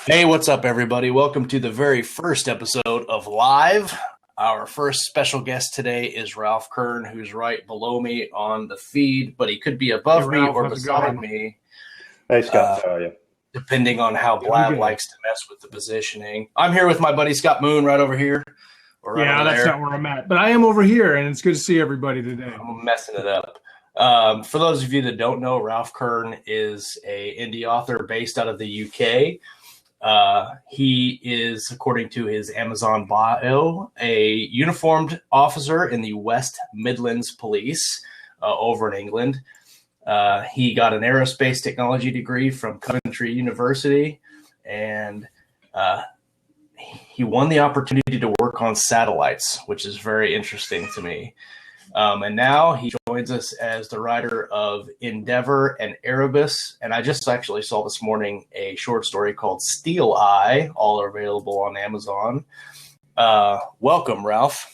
Hey, what's up, everybody? Welcome to the very first episode of Live. Our first special guest today is Ralph Kern, who's right below me on the feed, but he could be above me Ralph, or how's it beside going? me, Hey Scott, how are you? depending on how I'm Blab good. likes to mess with the positioning. I'm here with my buddy Scott Moon right over here, or right Yeah, over that's there. not where I'm at, but I am over here, and it's good to see everybody today. I'm messing it up. For those of you that don't know, Ralph Kern is a indie author based out of the UK. He is, according to his Amazon bio, a uniformed officer in the West Midlands Police over in England. He got an aerospace technology degree from Coventry University, and he won the opportunity to work on satellites, which is very interesting to me. And now he joins us as the writer of Endeavor and Erebus. And I just actually saw this morning a short story called Steel Eye, all are available on Amazon. Welcome, Ralph.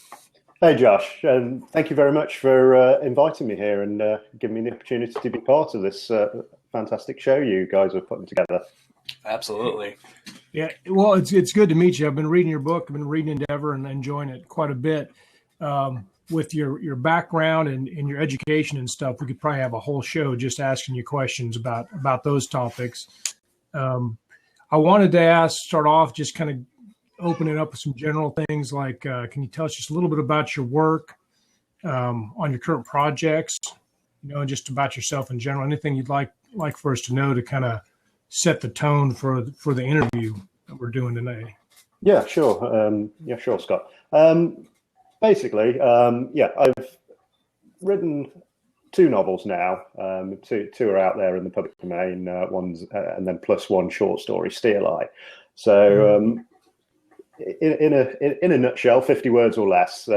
Hey Josh, thank you very much for inviting me here and giving me the opportunity to be part of this fantastic show you guys are putting together. Absolutely. Yeah, well, it's good to meet you. I've been reading your book. I've been reading Endeavor and enjoying it quite a bit. With your background and your education and stuff, we could probably have a whole show just asking you questions about those topics. I wanted to start off just kind of opening up with some general things like, can you tell us just a little bit about your work on your current projects, and just about yourself in general, anything you'd like for us to know to kind of set the tone for the interview that we're doing today. Yeah, sure. Sure, Scott. Basically, I've written two novels now. Two are out there in the public domain. One's and then plus one short story, Steel Eye. So, in a nutshell, 50 words or less.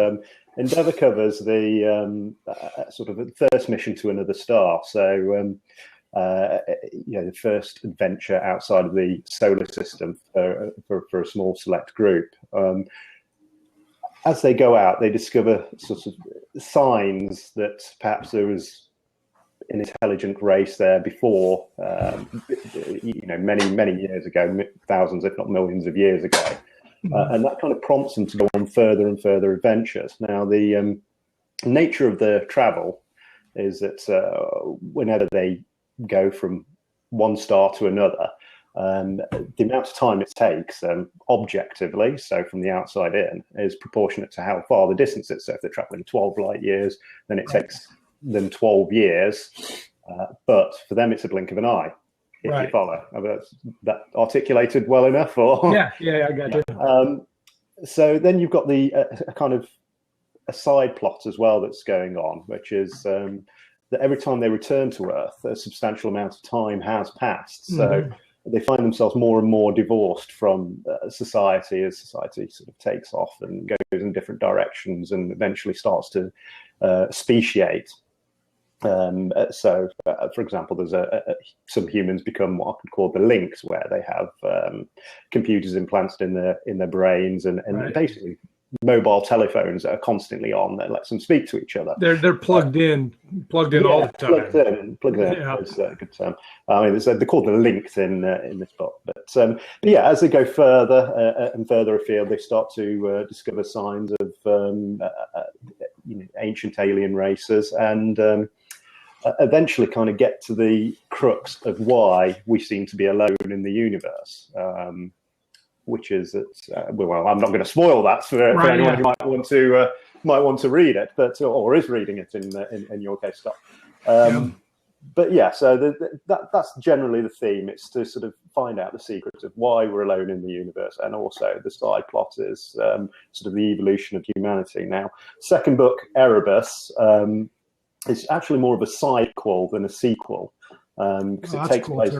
Endeavour covers the sort of the first mission to another star. So, the first adventure outside of the solar system for a small select group. As they go out, they discover sort of signs that perhaps there was an intelligent race there before, many years ago, thousands, if not millions of years ago. And that kind of prompts them to go on further and further adventures. Now, the nature of the travel is that whenever they go from one star to another, the amount of time it takes objectively, so from the outside in, is proportionate to how far the distance is. So if they're traveling 12 light years, then it takes them 12 years. But for them, it's a blink of an eye, if you follow. That articulated well enough? Or Yeah, I got you. So then you've got the kind of a side plot as well that's going on, which is that every time they return to Earth, a substantial amount of time has passed. So they find themselves more and more divorced from society as society sort of takes off and goes in different directions and eventually starts to speciate. So, for example, there's some humans become what I could call the links, where they have computers implanted in their brains and basically mobile telephones that are constantly on that lets them speak to each other. They're plugged in all the time. Plugged in is a good term. I mean, they're called the linked in this book. But yeah, as they go further and further afield, they start to discover signs of ancient alien races and eventually kind of get to the crux of why we seem to be alone in the universe. Which is that well, I'm not going to spoil that for anyone who might want to read it, but or is reading it in your case, Scott. But yeah, so that's generally the theme. It's to sort of find out the secrets of why we're alone in the universe, and also the side plot is sort of the evolution of humanity. Now, second book, Erebus, is actually more of a sidequel than a sequel because it takes place.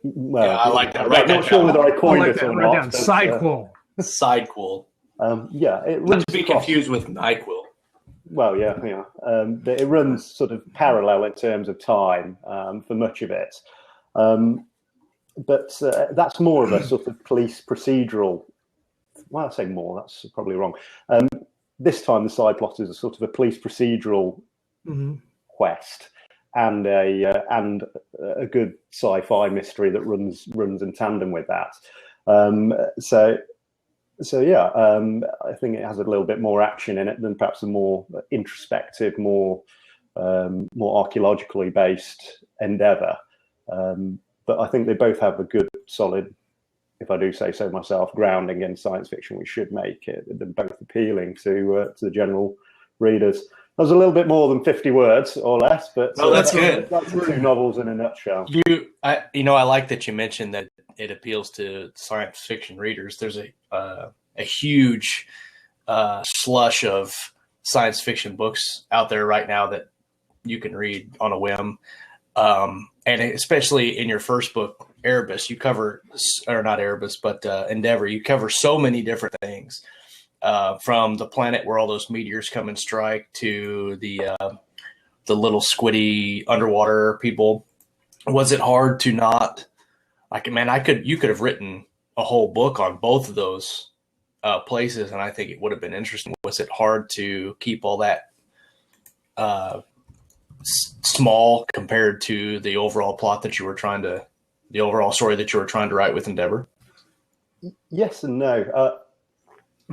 Well, yeah, I like that. I'm not sure whether I coined it or not. Sidequel. Sidequel. Not to be confused with NyQuil. Well, yeah. But it runs sort of parallel in terms of time for much of it. But that's more of a sort of police procedural. Well, I say more. That's probably wrong. This time, the side plot is a sort of a police procedural quest. and a good sci-fi mystery that runs in tandem with that. So yeah, I think it has a little bit more action in it than perhaps a more introspective, more archaeologically based endeavor. But I think they both have a good, solid, if I do say so myself, grounding in science fiction, which should make them both appealing to the general readers. That was a little bit more than 50 words or less, but that's good. That's the 2 novels in a nutshell. I like that you mentioned that it appeals to science fiction readers. There's a huge slush of science fiction books out there right now that you can read on a whim. And especially in your first book, Erebus, you cover, or not Erebus, but Endeavor, you cover so many different things, from the planet where all those meteors come and strike to the little squiddy underwater people. Was it hard to not, you could have written a whole book on both of those places, and I think it would have been interesting. Was it hard to keep all that small compared to the overall plot that you were trying to, the overall story that you were trying to write with Endeavor? Yes and no.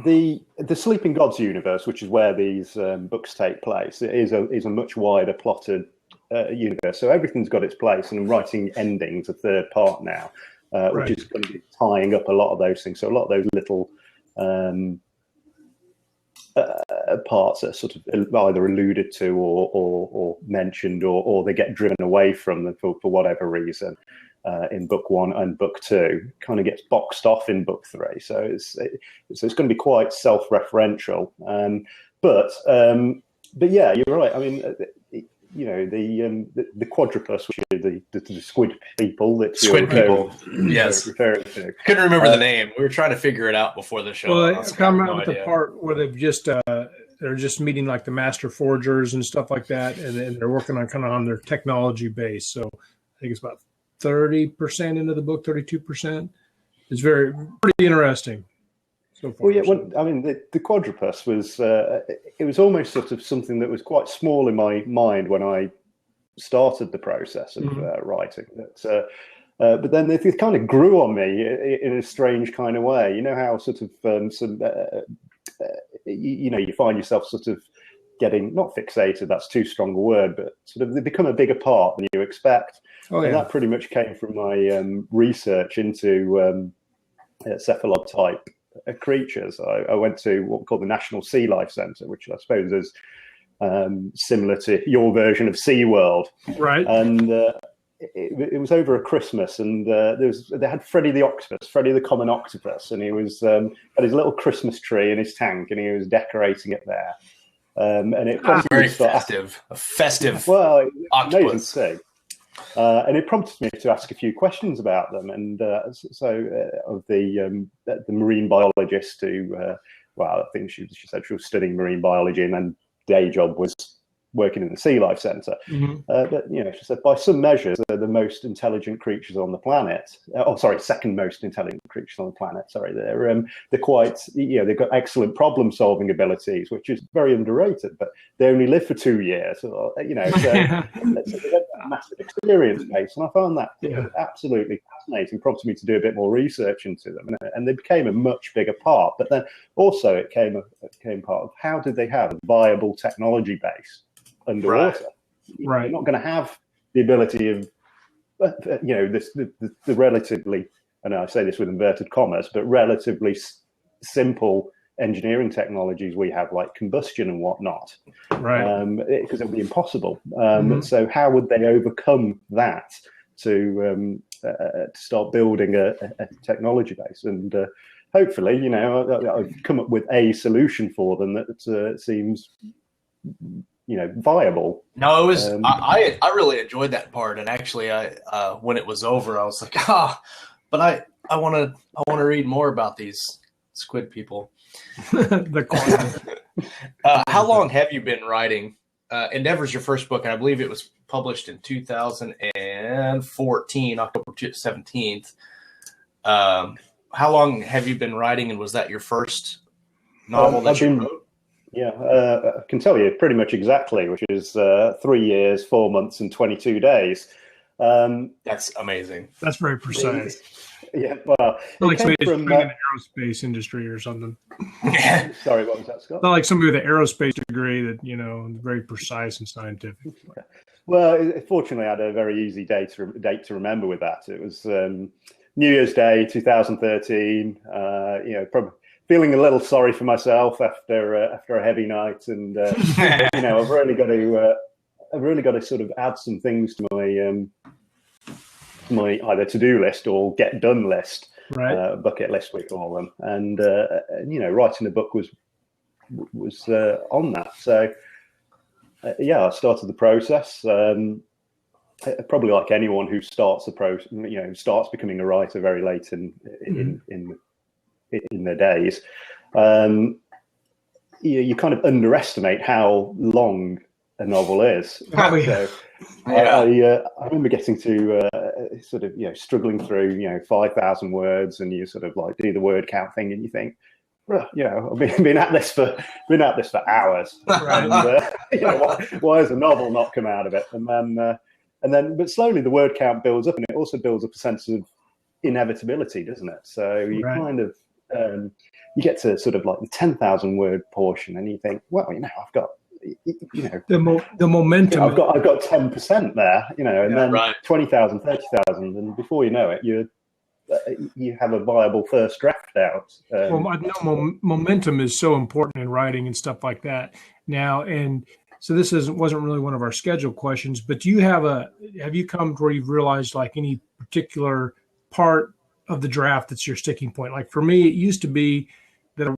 The Sleeping Gods universe, which is where these books take place, is a much wider plotted universe. So everything's got its place, and I'm writing endings, a third part now, which is going to be tying up a lot of those things. So a lot of those little parts are sort of either alluded to or mentioned, or they get driven away from them for whatever reason in book 1 and book 2. Kind of gets boxed off in book 3. So it's going to be quite self-referential. But yeah, you're right. I mean, the quadrupus, which are the squid people that squid people. Yes, referring to. Couldn't remember the name. We were trying to figure it out before the show. Well, I come around with the part where they've just they're just meeting like the master forgers and stuff like that, and they're working on kind of on their technology base. So I think it's about 30% into the book, 32%. It's pretty interesting. So far, well, yeah. Well, I mean, the quadrupus was it was almost sort of something that was quite small in my mind when I started the process of writing. But then it kind of grew on me in a strange kind of way. You know how sort of you find yourself sort of getting, not fixated, that's too strong a word, but sort of they become a bigger part than you expect. Oh, yeah. And that pretty much came from my research into cephalod type creatures. I went to what we call the National Sea Life Centre, which I suppose is similar to your version of SeaWorld. Right. And it was over a Christmas, and they had Freddy the Octopus, Freddy the common octopus, and he was had his little Christmas tree in his tank, and he was decorating it there. And it very festive, a festive octopus. Amazing to see. And it prompted me to ask a few questions about them, and of the marine biologist who, I think she said she was studying marine biology, and then day job was working in the Sea Life Centre. Mm-hmm. But she said by some measures they're the most intelligent creatures on the planet. Second most intelligent creatures on the planet. Sorry, they're quite they've got excellent problem solving abilities, which is very underrated. But they only live for 2 years, so they've got a massive experience base, and I found that absolutely fascinating. Prompted me to do a bit more research into them, and they became a much bigger part. But then also it came part of how did they have a viable technology base underwater? Right. You're not going to have the ability of, the relatively, and I say this with inverted commas, but relatively simple engineering technologies we have, like combustion and whatnot, right? Because it would be impossible. So how would they overcome that to start building a technology base? And hopefully, I've come up with a solution for them that seems viable. No, it was I really enjoyed that part, and actually I when it was over I was like, but I want to read more about these squid people. How long have you been writing? Endeavor's your first book, and I believe it was published in 2014, October 17th. How long have you been writing, and was that your first novel that you wrote? Yeah, I can tell you pretty much exactly, which is 3 years, 4 months, and 22 days. That's amazing. That's very precise. Yeah, well, Not it like came somebody from. in the aerospace industry or something. Sorry, what was that, Scott? Not like somebody with an aerospace degree that, very precise and scientific. Well, fortunately, I had a very easy date to remember with that. It was New Year's Day, 2013. Probably feeling a little sorry for myself after a heavy night, and I've really got to sort of add some things to my either to-do list or get done list, right? Bucket list we call them, and writing a book was on that. So I started the process. Probably like anyone who starts starts becoming a writer very late in their days, you kind of underestimate how long a novel is. Oh, yeah. So I remember getting to struggling through 5,000 words, and you sort of like do the word count thing, and you think, well, I've been at this for hours, Right. and why has a novel not come out of it? And then, but slowly the word count builds up, and it also builds up a sense of inevitability, doesn't it? So you kind of you get to sort of like the 10,000 word portion, and you think, well, I've got the momentum. I've got 10% there, and then right. 20,000, 30,000, and before you know it, you have a viable first draft out. Momentum is so important in writing and stuff like that now. And so this wasn't really one of our scheduled questions, but have you come to where you've realized like any particular part of the draft that's your sticking point? Like for me, it used to be that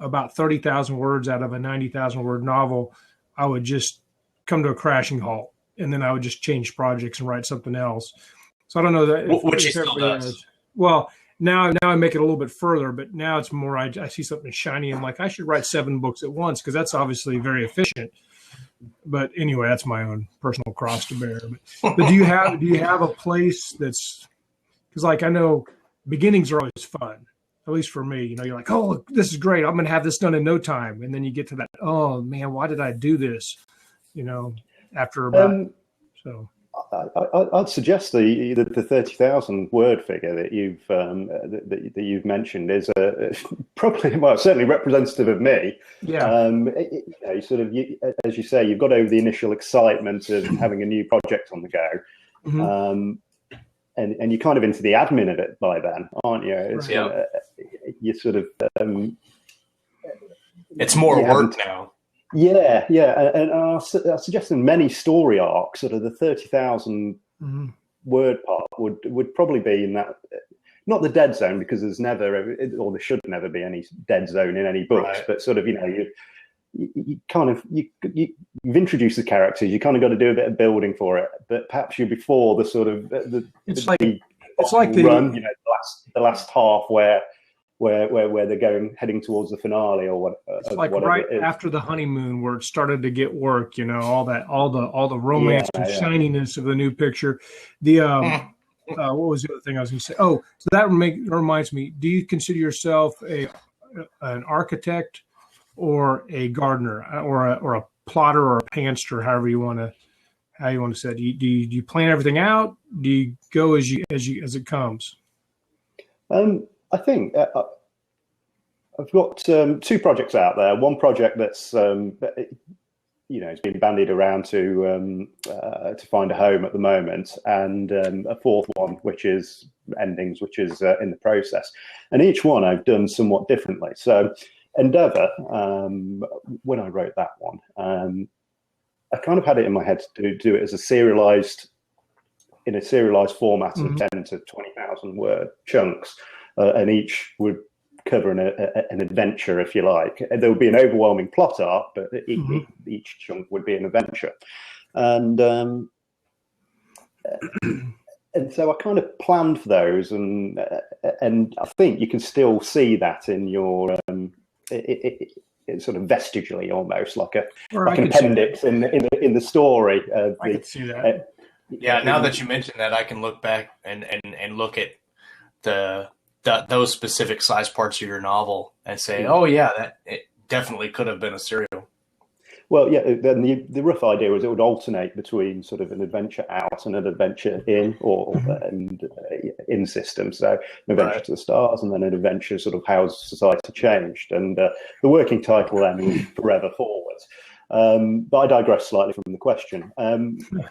about 30,000 words out of a 90,000 word novel, I would just come to a crashing halt, and then I would just change projects and write something else. So I don't know that which still does. Well, now I make it a little bit further, but now it's more I see something shiny. I'm like, I should write 7 books at once, because that's obviously very efficient. But anyway, that's my own personal cross to bear. But do you have a place that's, because like I know beginnings are always fun, at least for me. You're like, oh, this is great, I'm going to have this done in no time, and then you get to that, oh man, why did I do this? After about so. I'd suggest the 30,000 word figure that you've mentioned is probably certainly representative of me. Yeah. As you say, you've got over the initial excitement of having a new project on the go, and you're kind of into the admin of it by then, aren't you? It's, you sort of it's more work now. Yeah, and I suggest in many story arcs, sort of the 30,000 word part would probably be in that, not the dead zone, because there's never, or there should never be any dead zone in any books, but sort of, you've introduced the characters, you kind of got to do a bit of building for it, but perhaps you're before the sort of the run, the last half where they're heading towards the finale or what. It's like right after the honeymoon, where it started to get work. All the romance and shininess of the new picture. The what was the other thing I was going to say? Oh, so that reminds me. Do you consider yourself an architect or a gardener or a plotter or a pantster, however you want to say it? Do you plan everything out? Do you go as it comes? I think I've got 2 projects out there. One project that's it's been bandied around to find a home at the moment, and a 4th one which is endings, which is in the process. And each one I've done somewhat differently. So Endeavour, when I wrote that one, I kind of had it in my head to do it as a serialized format of 10 to 20,000 word chunks. And each would cover an adventure, if you like. There would be an overwhelming plot arc, but each chunk would be an adventure. And so I kind of planned for those, and I think you can still see that in your it's sort of vestigally, almost like an appendix in the story. I can see that. Now that you mentioned that, I can look back and look at those specific size parts of your novel and say, oh yeah, that definitely could have been a serial. Well, yeah, then the rough idea was it would alternate between sort of an adventure out and an adventure in, or in system. So an adventure to the stars, and then an adventure sort of how society changed. And the working title then was Forever Forward. But I digress slightly from the question.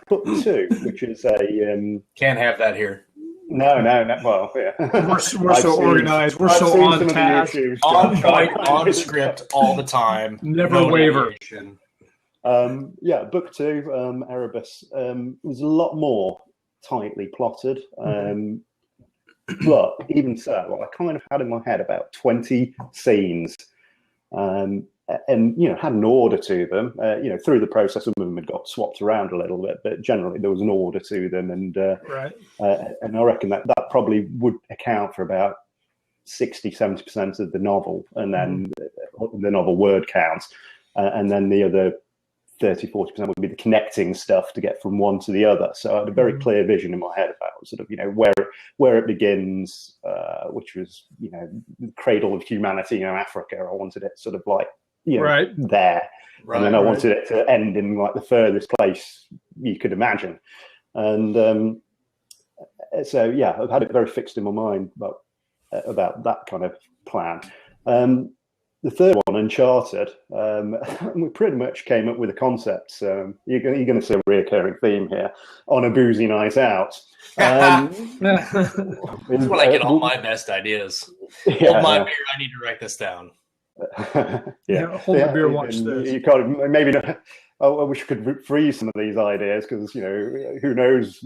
Book 2, which is a can't have that here. No. Well, yeah. We're so organized. We're so on task, on point, on script all the time. Never waver. Book 2, Erebus, was a lot more tightly plotted. But even so, I kind of had in my head about 20 scenes, and had an order to them. Through the process, some of them had got swapped around a little bit, but generally there was an order to them, and I reckon that probably would account for about 60-70% of the novel, and then the novel word count, and then the other 30-40% would be the connecting stuff to get from one to the other. So I had a very clear vision in my head about sort of where it begins, which was the cradle of humanity, Africa. I wanted it sort of like there, and then I wanted it to end in like the furthest place you could imagine. And so I've had it very fixed in my mind about that kind of plan. The third one, Uncharted, we pretty much came up with a concept. So you're going to see a recurring theme here on a boozy night out. That's when I get all my best ideas. Hold my beer. I need to write this down. Hold the beer. Watch this. You can't, maybe not. I wish I could freeze some of these ideas, because who knows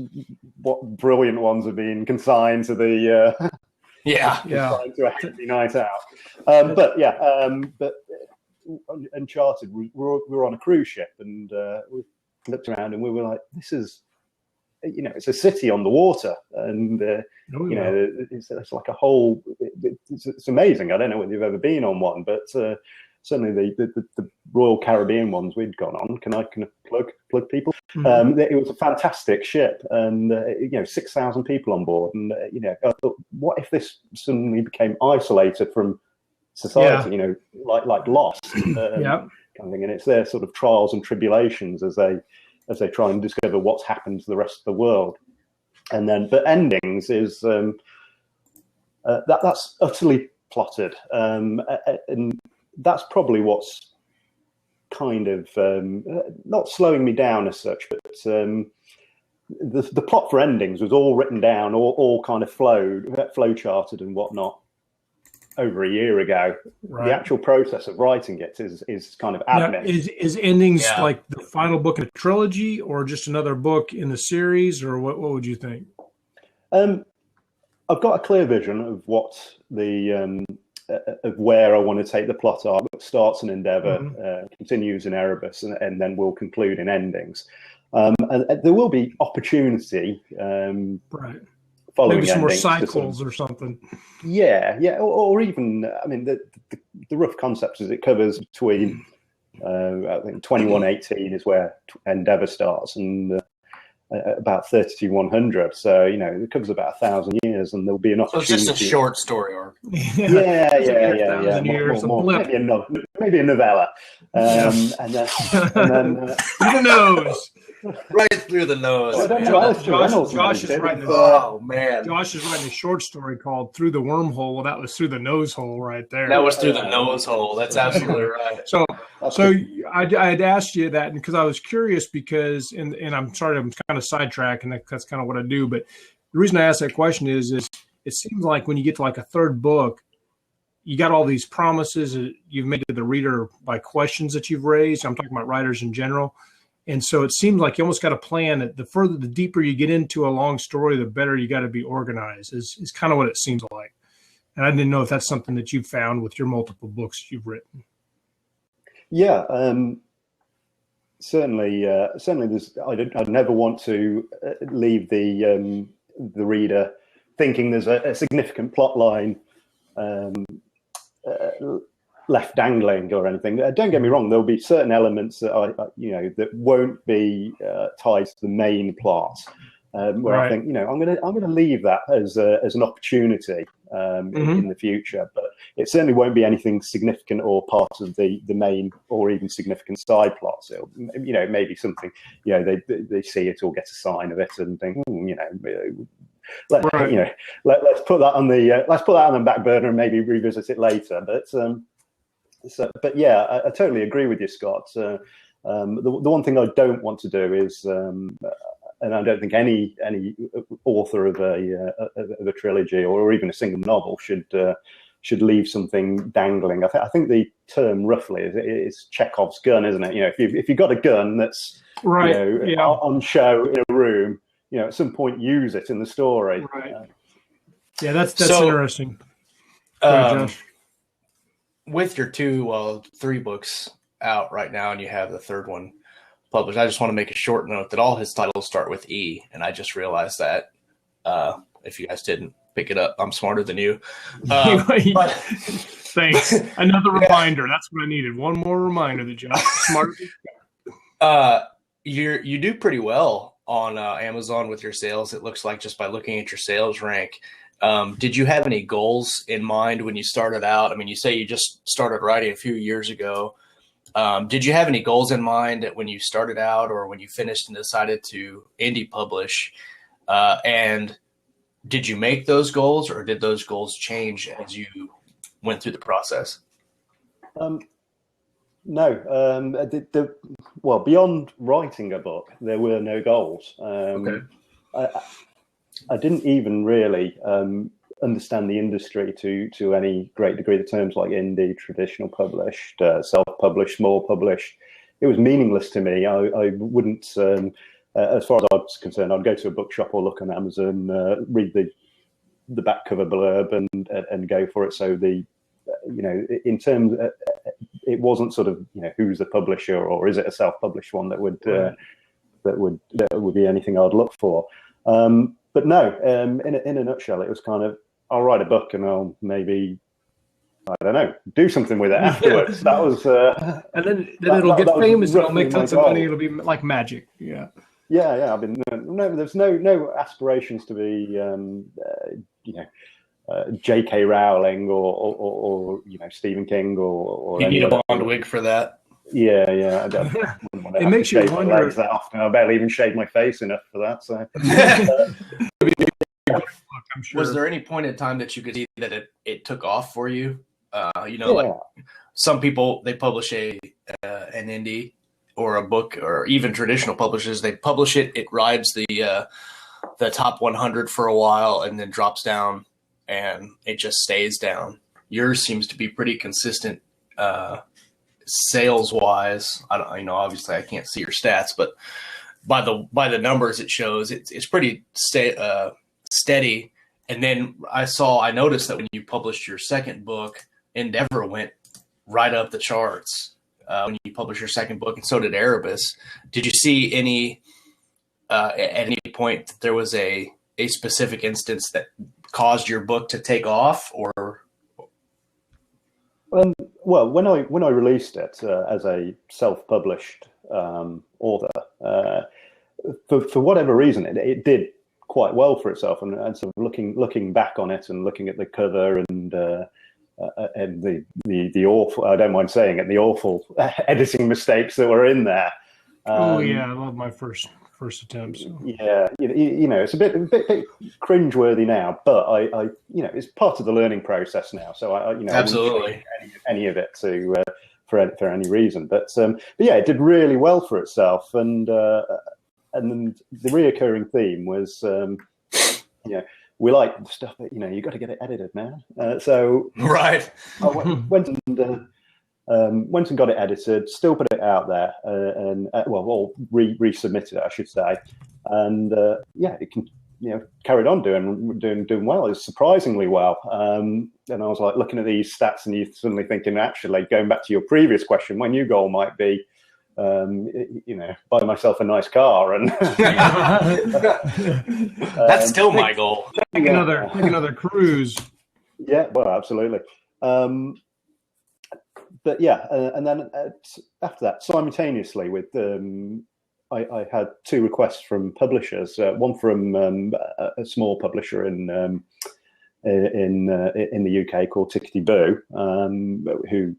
what brilliant ones are being consigned to the. To a happy night out. But Uncharted, we were on a cruise ship, and we looked around and we were like, this is, it's a city on the water, and it's like a whole. It's amazing. I don't know whether you've ever been on one, but certainly the Royal Caribbean ones we'd gone on. Can I plug people? It was a fantastic ship, and 6,000 people on board, and I thought, what if this suddenly became isolated from society? Like Lost, kind of thing. And it's their sort of trials and tribulations as they try and discover what's happened to the rest of the world. And then, but endings is that's utterly plotted, and that's probably what's kind of not slowing me down as such, but the plot for endings was all written down, all kind of flow charted and whatnot over a year ago. The actual process of writing it is kind of admin. Now, is endings like the final book in a trilogy, or just another book in the series, or what would you think? I've got a clear vision of what the of where I want to take the plot arc. It starts in Endeavour, continues in Erebus, and then will conclude in endings. And there will be opportunity following maybe some more endings cycles or something. Or even, I mean, the rough concept is it covers between I think 2118 is where Endeavour starts, and about 3200. So it covers about 1,000 years, and there'll be an opportunity. So it's just a short story arc. Yeah. Maybe a novella. And then who knows? Right through the nose. Josh is writing. Oh man, Josh is writing a short story called "Through the Wormhole." Well, that was through the nose hole right there. That was through the nose hole. That's absolutely right. So I had asked you that because I was curious, because and I'm sorry, I'm kind of sidetracked, and that's kind of what I do. But the reason I asked that question is it seems like when you get to like a third book, you got all these promises that you've made to the reader by questions that you've raised. I'm talking about writers in general. And so it seems like you almost got a plan that the deeper you get into a long story, the better you got to be organized is kind of what it seems like. And I didn't know if that's something that you found with your multiple books you've written. Yeah, certainly. There's, I'd never want to leave the reader thinking there's a significant plot line left dangling or anything. Don't get me wrong. There'll be certain elements that that won't be tied to the main plot, where I think, I'm gonna leave that as an opportunity in the future, but it certainly won't be anything significant or part of the main or even significant side plots. It'll, maybe something, they see it or get a sign of it and think, let's put that on the back burner and maybe revisit it later. But yeah, I totally agree with you, Scott. The one thing I don't want to do is, and I don't think any author of a trilogy or even a single novel should leave something dangling. I think the term roughly is Chekhov's gun, isn't it? If you've got a gun that's on show in a room, at some point use it in the story. Right. Yeah, that's interesting. Josh. With your 3 books out right now, and you have the third one published, I just want to make a short note that all his titles start with E, and I just realized that. If you guys didn't pick it up, I'm smarter than you. But thanks. Another reminder. That's what I needed. One more reminder that Josh is smarter than you. You do pretty well on Amazon with your sales. It looks like just by looking at your sales rank. Did you have any goals in mind when you started out? I mean, you say you just started writing a few years ago. Did you have any goals in mind when you started out or when you finished and decided to indie publish? And did you make those goals, or did those goals change as you went through the process? No. Well, beyond writing a book, there were no goals. Okay. I didn't even really understand the industry to any great degree. The terms like indie, traditional published, self-published, small published, it was meaningless to me. I wouldn't, as far as I was concerned, I'd go to a bookshop or look on Amazon, read the back cover blurb and go for it. So in terms, it wasn't sort of, who's the publisher or is it a self-published one that would be anything I'd look for. But no, in a nutshell, it was kind of, I'll write a book and I'll maybe, I don't know, do something with it afterwards. That was, and then it'll get famous. It'll make tons of money. It'll be like magic. Yeah. Yeah. I mean, there's no aspirations to be, J.K. Rowling or Stephen King or you need a blonde wig for that. Yeah. It makes you wonder. That often. I barely even shave my face enough for that. So, I'm sure. Was there any point in time that you could see that it took off for you? Like some people, they publish an indie or a book, or even traditional publishers, they publish it. It rides the top 100 for a while and then drops down, and it just stays down. Yours seems to be pretty consistent. Sales wise, I don't, obviously I can't see your stats, but by the numbers it shows, it's pretty steady. And then I noticed that when you published your second book, Endeavor went right up the charts when you published your second book, and so did Erebus. Did you see at any point that there was a specific instance that caused your book to take off, or? Well, when I released it as a self-published author, for whatever reason, it did quite well for itself. And sort of looking back on it and looking at the cover and the awful, I don't mind saying it, the awful editing mistakes that were in there. I love my first attempt. So. Yeah, it's a bit cringeworthy now, but I it's part of the learning process now. So I absolutely I wouldn't change any of it for any reason. But yeah, it did really well for itself, and then the reoccurring theme was we like the stuff that you got to get it edited, man. So right, I went and got it edited, still put it out there, and resubmitted it, I should say, and it can carried on doing well. It was surprisingly well, and I was like looking at these stats, and you're suddenly thinking, actually, going back to your previous question, my new goal might be, buy myself a nice car, and that's still my goal. Take another cruise. Yeah, well, absolutely. But yeah, and then after that, simultaneously with I had two requests from publishers. One from a small publisher in the UK called Tickety Boo, who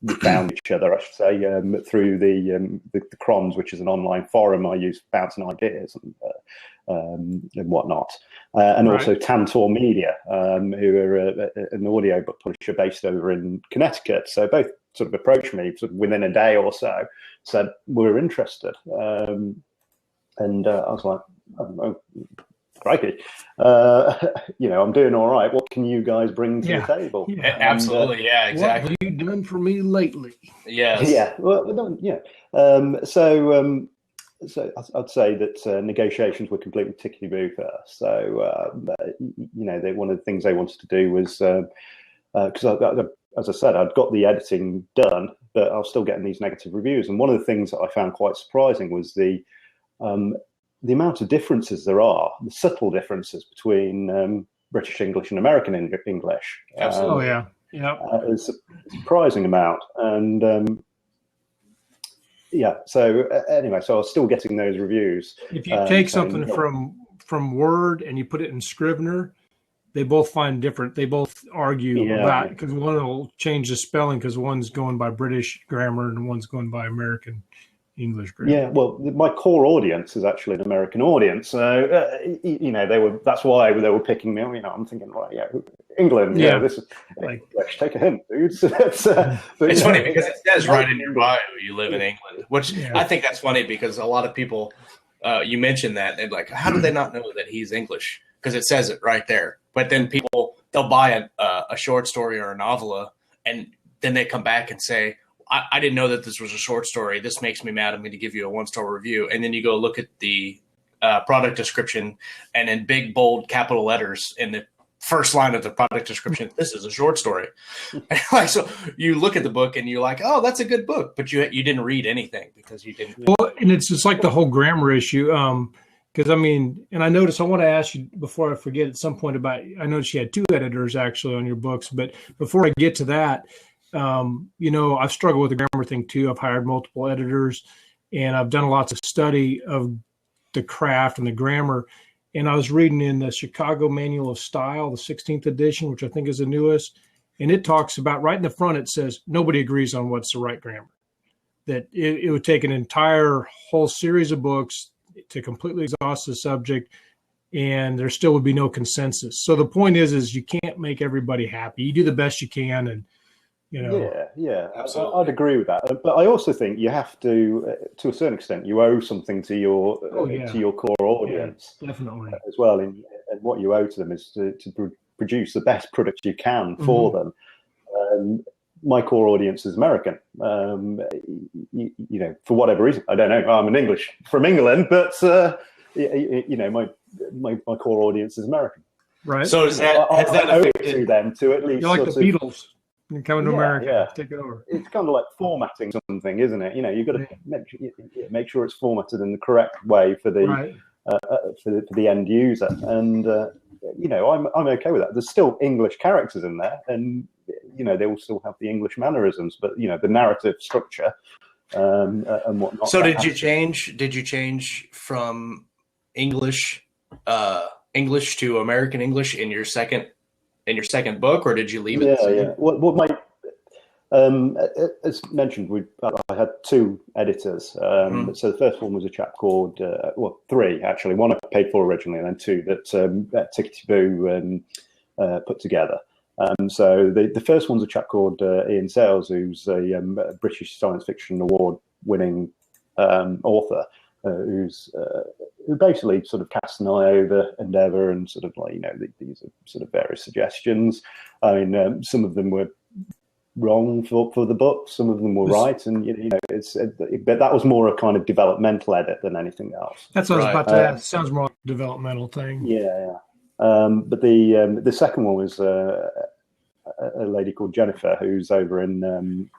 we found each other, I should say, through the Crons, which is an online forum I use for bouncing ideas and whatnot. And also Tantor Media, who are an audiobook publisher based over in Connecticut. So both sort of approached me sort of within a day or so, said, we're interested. And I was like, oh, crikey, I'm doing all right. What can you guys bring to the table? Yeah, absolutely. Yeah, exactly. What have you done for me lately? Yes. Yeah. Well, yeah. So I'd say that negotiations were complete with Tickety Boo first. So, one of the things they wanted to do was, because as I said, I'd got the editing done, but I was still getting these negative reviews. And one of the things that I found quite surprising was the amount of differences there are, the subtle differences between British English and American English. Absolutely. It's a surprising amount. And so anyway, so I was still getting those reviews. If you take something from Word and you put it in Scrivener, they both find different. They both argue about, because one will change the spelling because one's going by British grammar and one's going by American English grammar. Yeah, well, my core audience is actually an American audience, so that's why they were picking me. I'm thinking, right, England, this is like, let's take a hint, dudes. It's funny because it says right in your bio you live in England, which I think that's funny because a lot of people, you mentioned that, and like, how do they not know that he's English? Because it says it right there. But then they'll buy a short story or a novella, and then they come back and say, I didn't know that this was a short story. This makes me mad. I'm going to give you a 1-star review. And then you go look at the product description, and in big, bold capital letters in the first line of the product description, this is a short story. So you look at the book and you're like, oh, that's a good book. But you didn't read anything because you didn't. Well, and it's just like the whole grammar issue. Because, and I noticed, I want to ask you before I forget at some point about, I noticed you had 2 editors actually on your books. But before I get to that, I've struggled with the grammar thing too. I've hired multiple editors and I've done lots of study of the craft and the grammar. And I was reading in the Chicago Manual of Style, the 16th edition, which I think is the newest. And it talks about, right in the front, it says, nobody agrees on what's the right grammar. That it would take an entire whole series of books to completely exhaust the subject, and there still would be no consensus. So the point is you can't make everybody happy. You do the best you can, and Yeah, I'd agree with that. But I also think you have to a certain extent, you owe something to your core audience, definitely as well. And what you owe to them is to produce the best product you can for them. My core audience is American. For whatever reason, I don't know. I'm from England, but my core audience is American. Right. So has that affected to them to at least? You're like the Beatles. You come to America, take it over. It's kind of like formatting something, isn't it? You've got to make sure it's formatted in the correct way for the for the end user, and I'm okay with that. There's still English characters in there, and they will still have the English mannerisms, but the narrative structure and whatnot. So did you change from English to American English in your second book, or did you leave it? Yeah. As mentioned, I had 2 editors. So the first one was a chap called, 3 actually. One I paid for originally, and then 2 that Tickety Boo put together. So the first one's a chap called Ian Sales, who's a British Science Fiction Award-winning author, who basically sort of cast an eye over Endeavour and sort of these are sort of various suggestions. I mean, some of them were wrong for the book, some of them were right, and but that was more a kind of developmental edit than anything else. That's what I was about to ask. Sounds more like a developmental thing. Yeah. But the second one was a lady called Jennifer, who's over in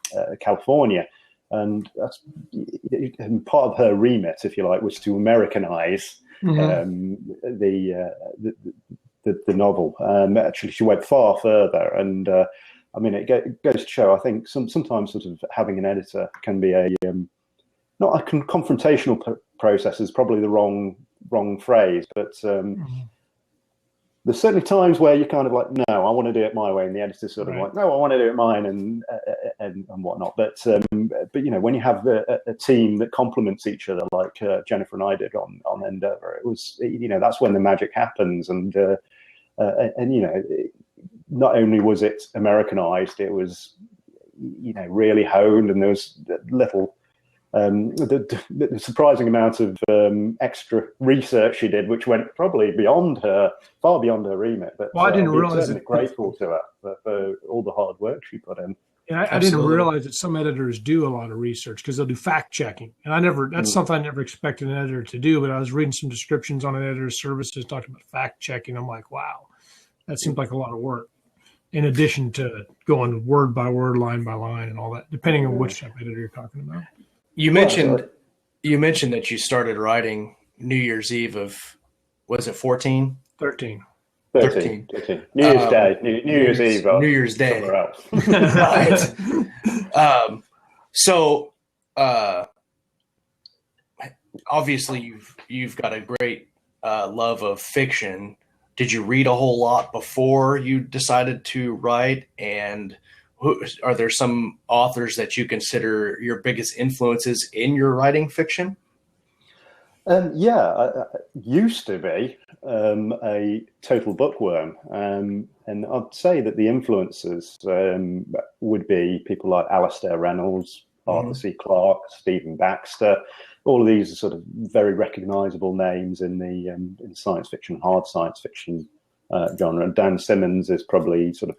California. And that's part of her remit, if you like, was to Americanize the novel. Actually, she went far further, and it goes to show. I think sometimes sort of having an editor can be a not a confrontational process is probably the wrong phrase, but there's certainly times where you're kind of like, no, I want to do it my way, and the editor's sort of like, no, I want to do it mine, and whatnot. But when you have a team that complements each other, like Jennifer and I did on Endeavour, it was, that's when the magic happens, and not only was it Americanized, it was really honed, and there was little. The surprising amount of extra research she did, which went probably far beyond her remit. But I didn't realize it. Grateful to her for all the hard work she put in. And I didn't realize that some editors do a lot of research because they'll do fact checking, and that's something I never expected an editor to do. But I was reading some descriptions on an editor's services talking about fact checking. I'm like, wow, that seems like a lot of work. In addition to going word by word, line by line, and all that, depending on which type of editor you're talking about. You mentioned that you started writing New Year's Eve of, was it 14? 13. 13. New Year's Day. New Year's Eve. New Year's Day. Right. So obviously you've got a great love of fiction. Did you read a whole lot before you decided to write? And are there some authors that you consider your biggest influences in your writing fiction? I used to be a total bookworm. And I'd say that the influences would be people like Alastair Reynolds, Arthur C. Clarke, Stephen Baxter. All of these are sort of very recognizable names in the in science fiction, hard science fiction genre. And Dan Simmons is probably sort of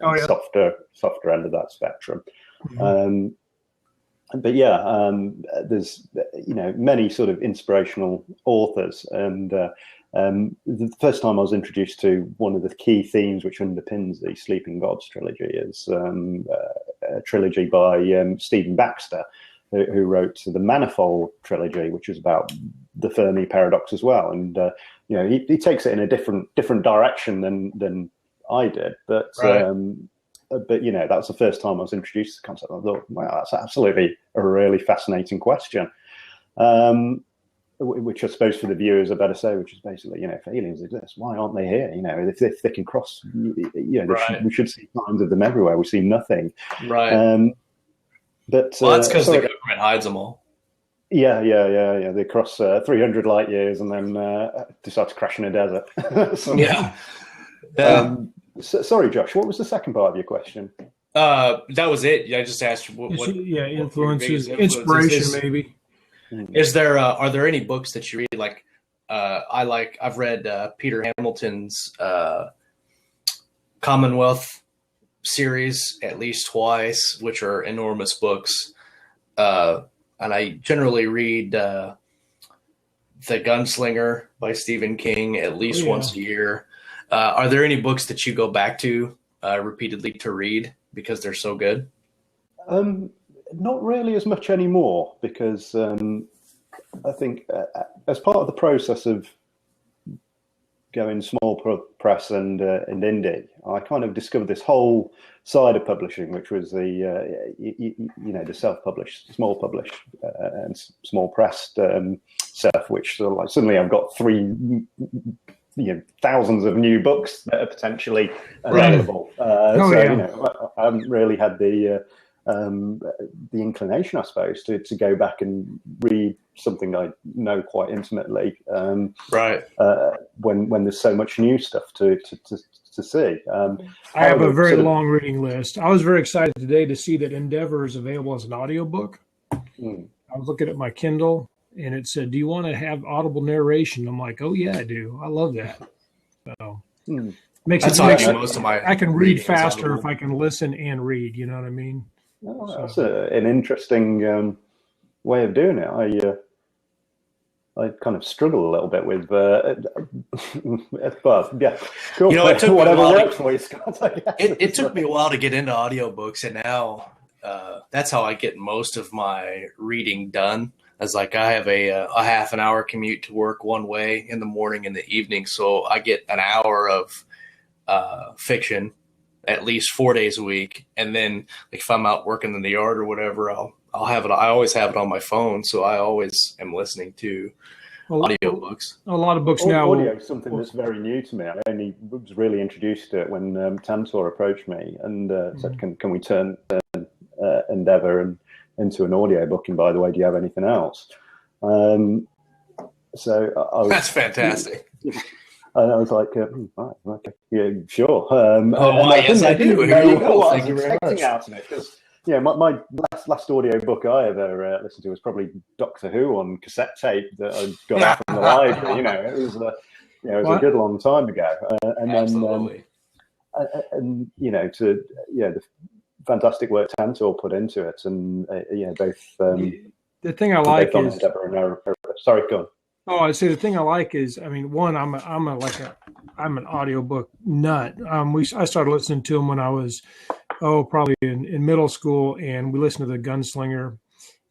softer end of that spectrum. There's many sort of inspirational authors, and the first time I was introduced to one of the key themes which underpins the Sleeping Gods trilogy is a trilogy by Stephen Baxter, who wrote the Manifold trilogy, which is about the Fermi paradox as well. And he takes it in a different direction than I did, but that's the first time I was introduced to the concept. I thought, wow, that's absolutely a really fascinating question, which I suppose for the viewers I better say, which is basically, if aliens exist, why aren't they here? If they can cross, we should see signs of them everywhere. We see nothing. Right. But that's because the government hides them all. Yeah. They cross 300 light years and then decide to crash in a desert. Sorry, Josh. What was the second part of your question? That was it. I just asked what influences, inspiration, maybe. Is there? Are there any books that you read? Like, I've read Peter Hamilton's Commonwealth series at least twice, which are enormous books. And I generally read The Gunslinger by Stephen King at least once a year. Are there any books that you go back to repeatedly to read because they're so good? Not really as much anymore, because I think as part of the process of going small press and indie, I kind of discovered this whole side of publishing, which was the self-published, small published and small pressed stuff, which sort of like suddenly I've got thousands of new books that are potentially available. I haven't really had the inclination, I suppose, to go back and read something I know quite intimately. When there's so much new stuff to see. I have a very long reading list. I was very excited today to see that Endeavour is available as an audiobook. I was looking at my Kindle and it said, "Do you want to have audible narration?" I'm like, "Oh yeah, I do. I love that." So makes most of my. I can read faster if I can listen and read. You know what I mean? That's an interesting way of doing it. I kind of struggle a little bit with, but yeah, cool. It took whatever works for you, Scott. It took me a while to get into audiobooks, and now that's how I get most of my reading done. As like I have a half an hour commute to work one way in the morning and the evening, so I get an hour of fiction at least 4 days a week. And then like if I'm out working in the yard or whatever, I'll have it. I always have it on my phone. So I always am listening to audiobooks. A lot of books now. Audio is something that's very new to me. I only was really introduced to it when Tantor approached me and said, can we turn Endeavour into an audiobook? And by the way, do you have anything else? That's fantastic. And I was like, right, okay, yeah, sure. Yes, I do. Thank you very much. Out of it, because my last audio book I ever listened to was probably Doctor Who on cassette tape that I got out from the library. It was a good long time ago. Absolutely. The fantastic work Tantor put into it, and both. The thing I like is. Sorry, go on. Oh, I say the thing I like is, I mean, one, I'm an audiobook nut. I started listening to them when I was, probably in middle school, and we listened to the Gunslinger,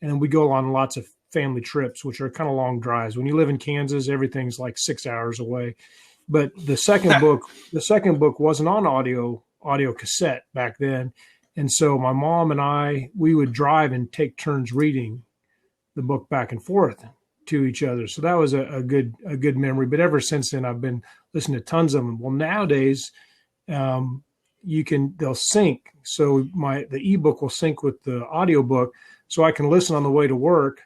and we go on lots of family trips, which are kind of long drives. When you live in Kansas, everything's like 6 hours away. But the second book wasn't on audio cassette back then, and so my mom and we would drive and take turns reading the book back and forth to each other. So that was a good memory. But ever since then, I've been listening to tons of them. Well, nowadays, they'll sync. So the ebook will sync with the audiobook, so I can listen on the way to work.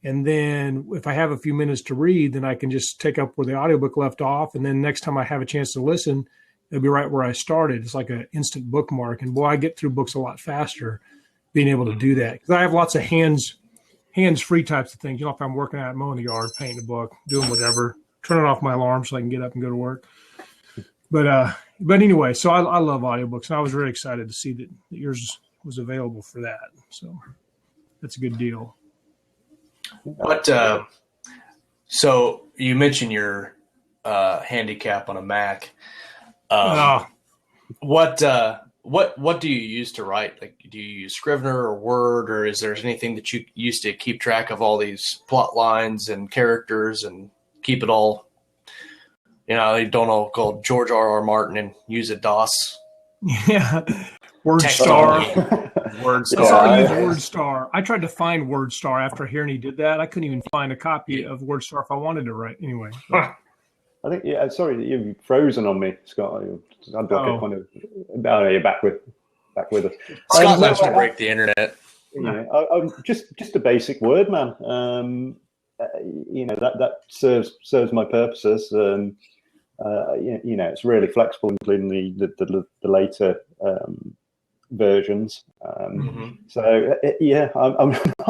And then if I have a few minutes to read, then I can just take up where the audiobook left off. And then next time I have a chance to listen, it'll be right where I started. It's like an instant bookmark. And boy, I get through books a lot faster being able to do that, because I have lots of hands-free types of things. If I'm working out, mowing the yard, painting a book, doing whatever, turning off my alarm so I can get up and go to work. But anyway, so I love audiobooks, and I was really excited to see that yours was available for that. So that's a good deal. But so you mentioned your handicap on a Mac. What do you use to write? Like, do you use Scrivener or Word, or is there anything that you use to keep track of all these plot lines and characters and keep it all? They don't all go George R.R. Martin and use a DOS. Yeah, WordStar. WordStar. I use WordStar. I tried to find WordStar after hearing he did that. I couldn't even find a copy of WordStar if I wanted to write. Anyway. I think, sorry that you've frozen on me, Scott. I'd like a kind of. Oh, you're back with us. Scott loves to break the internet. I'm just a basic word man. That serves my purposes. It's really flexible, including the later versions. So I'm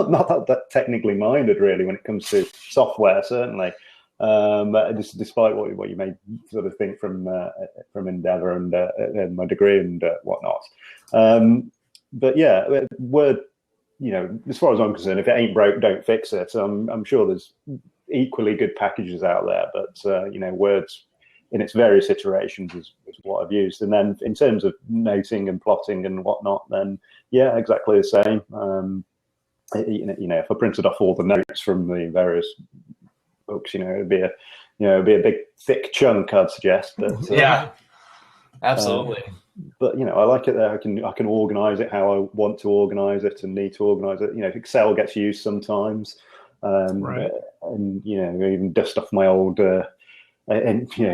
not that technically minded really when it comes to software, certainly. Despite what you may sort of think from Endeavour and my degree and whatnot, but Word, as far as I'm concerned, if it ain't broke, don't fix it. I'm sure there's equally good packages out there, but Word's in its various iterations is what I've used. And then in terms of noting and plotting and whatnot, then exactly the same. If I printed off all the notes from the various books, it'd be a big thick chunk, I'd suggest. But absolutely. But I like it there. I can organize it how I want to organize it and need to organize it. Excel gets used sometimes, right. And even dust off my old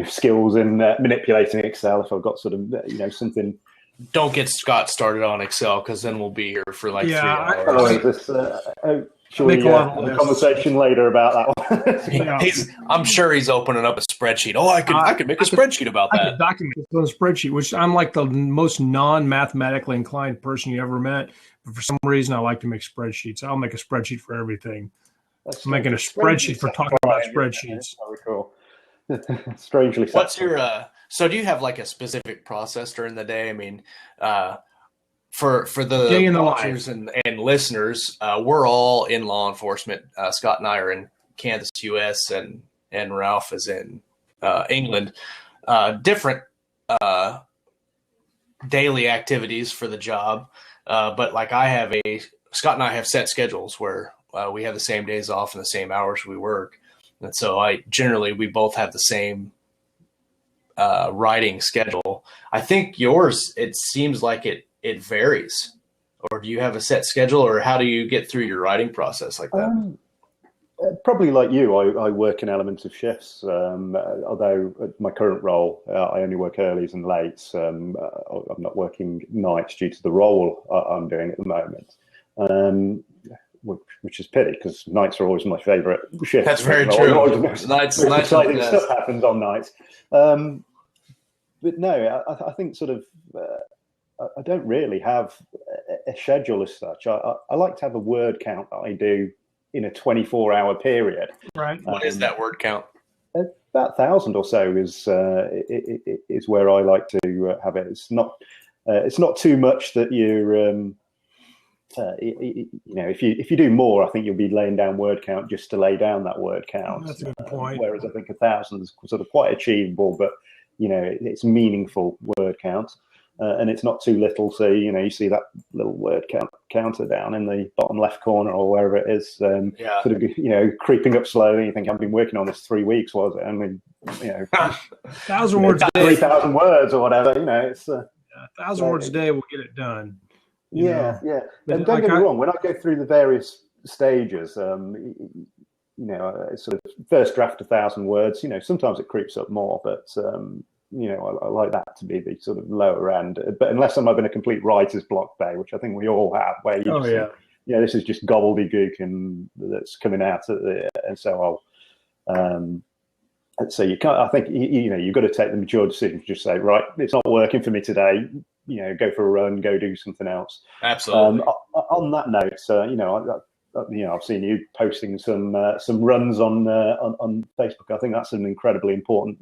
skills in manipulating Excel if I've got sort of something. Don't get Scott started on Excel, because then we'll be here for 3 hours. Shall we have a conversation later about that one? I'm sure he's opening up a spreadsheet. I could make a spreadsheet about that. I could document it on a spreadsheet, which I'm like the most non-mathematically inclined person you ever met. But for some reason, I like to make spreadsheets. I'll make a spreadsheet for everything. I'm making a spreadsheet for talking about spreadsheets. Cool. Strangely. What's your so do you have like a specific process during the day? I mean, for the watchers and listeners, we're all in law enforcement. Scott and I are in Kansas, US, and Ralph is in England. Different daily activities for the job, but like Scott and I have set schedules where we have the same days off and the same hours we work, and so we both have the same writing schedule. I think yours, it seems like it varies. Or do you have a set schedule, or how do you get through your writing process like that? Probably like you, I work in elements of shifts. Although at my current role, I only work earlys and lates. I'm not working nights due to the role I'm doing at the moment, which is pity because nights are always my favourite shift. That's very true. Nights exciting stuff happens on nights. But no, I think sort of I don't really have a schedule as such. I like to have a word count that I do in a 24-hour period. Right. What is that word count? About 1,000 or so is where I like to have it. It's not too much that you're if you do more, I think you'll be laying down word count just to lay down that word count. That's a good point. Whereas I think 1,000 is sort of quite achievable, but it's meaningful word count. And it's not too little, so you see that little word counter down in the bottom left corner or wherever it is, sort of creeping up slowly. You think I've been working on this 3 weeks, was it? I mean, 1,000 words a day, 3,000 words or whatever. It's 1,000 words a day will get it done. Yeah. And don't get me wrong. When I go through the various stages, sort of first draft 1,000 words. Sometimes it creeps up more, but. I like that to be the sort of lower end. But unless I'm having a complete writer's block day, which I think we all have, where you this is just gobbledygook and that's coming out at and so I'll. So you can't. I think you've got to take the mature decision. Just say, right, it's not working for me today. Go for a run, go do something else. Absolutely. On that note, I've seen you posting some runs on Facebook. I think that's an incredibly important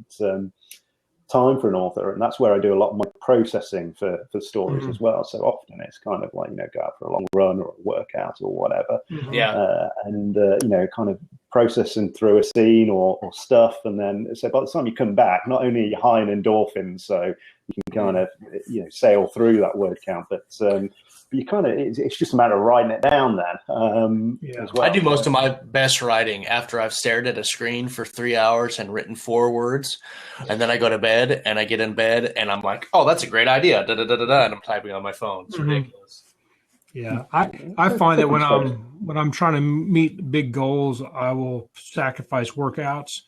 time for an author, and that's where I do a lot of my processing for stories as well. So often it's kind of like go out for a long run or a workout or whatever, and kind of processing through a scene or stuff, and then so by the time you come back, not only are you high in endorphins, so you can kind of sail through that word count, but you kind of it's just a matter of writing it down then. As well. I do most of my best writing after I've stared at a screen for 3 hours and written 4 words, and then I go to bed and I get in bed and I'm like, oh, that's a great idea, and I'm typing on my phone. It's ridiculous. Yeah, I find that when I'm trying to meet big goals, I will sacrifice workouts.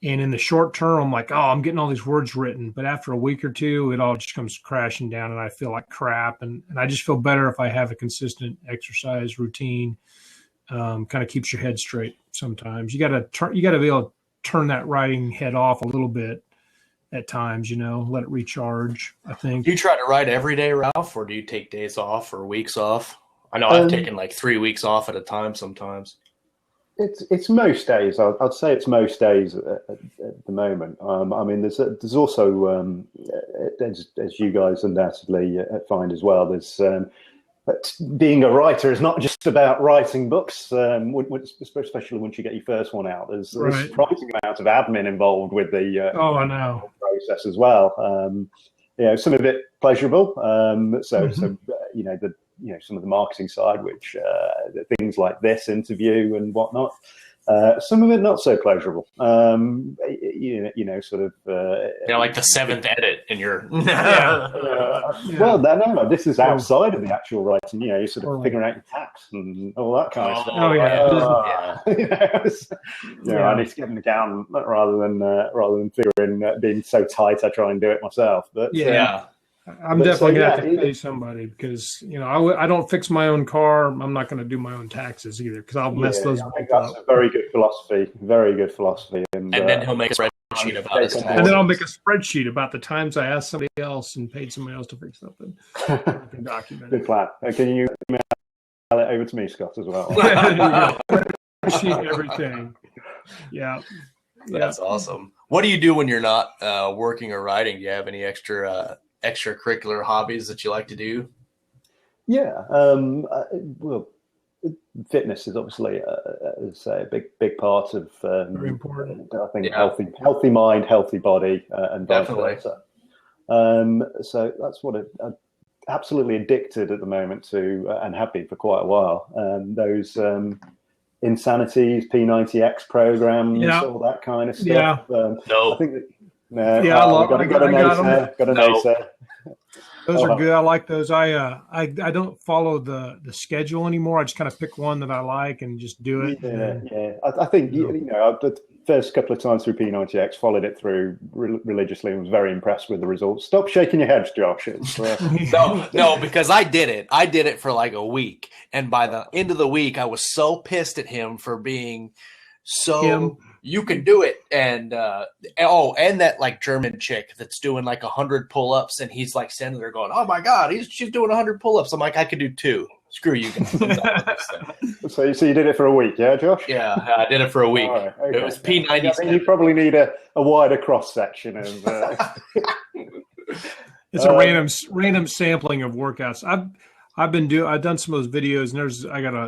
And in the short term, I'm like, oh, I'm getting all these words written. But after a week or two, it all just comes crashing down and I feel like crap. And I just feel better if I have a consistent exercise routine. Kind of keeps your head straight sometimes. You got to be able to turn that writing head off a little bit at times, let it recharge, I think. Do you try to write every day, Ralph, or do you take days off or weeks off? I know I've taken like 3 weeks off at a time sometimes. It's most days. I'd say it's most days at the moment. I mean, there's also, as you guys undoubtedly find as well, there's being a writer is not just about writing books, especially once you get your first one out. There's a surprising amount of admin involved with the process as well. Some of it pleasurable. So some of the marketing side, which things like this interview and whatnot. Some of it not so pleasurable. Sort of. Like the 7th edit in your. Well, no, this is outside of the actual writing. You're sort of figuring out your tax and all that kind of stuff. I need to get them down rather than figuring being so tight. I try and do it myself, but I'm definitely going to have to pay somebody because, I don't fix my own car. I'm not going to do my own taxes either because I'll mess those up. That's a very good philosophy. Very good philosophy. And then he'll make a spreadsheet about his taxes. And then I'll make a spreadsheet about the times I asked somebody else and paid somebody else to fix something. I can document it. Good plan. Can you email it over to me, Scott, as well? Spreadsheet everything. Yeah. That's awesome. What do you do when you're not working or writing? Do you have any extracurricular hobbies that you like to do? Well, fitness is obviously a big part of very important. I think healthy mind, healthy body, and vice versa. So that's what I'm absolutely addicted at the moment to, and have been for quite a while. Those Insanities, P90X programs, all that kind of stuff. I think that No, Yeah, I got a naysayer. Got a naysayer. Those are good. I like those. I don't follow the schedule anymore. I just kind of pick one that I like and just do it. Yeah. I think the first couple of times through P90X, followed it through religiously, and was very impressed with the results. Stop shaking your head, Josh. No, because I did it. I did it for like a week, and by the end of the week, I was so pissed at him for being so. You can do it, and and that like German chick that's doing like 100 pull-ups, and he's like standing there going, "Oh my god, she's doing 100 pull-ups." I'm like, I could do 2. Screw you guys. So you did it for a week, yeah, Josh? Yeah, I did it for a week. Right, okay. It was P90. I think you probably need a wider cross section of. It's a random sampling of workouts. I've done some of those videos, and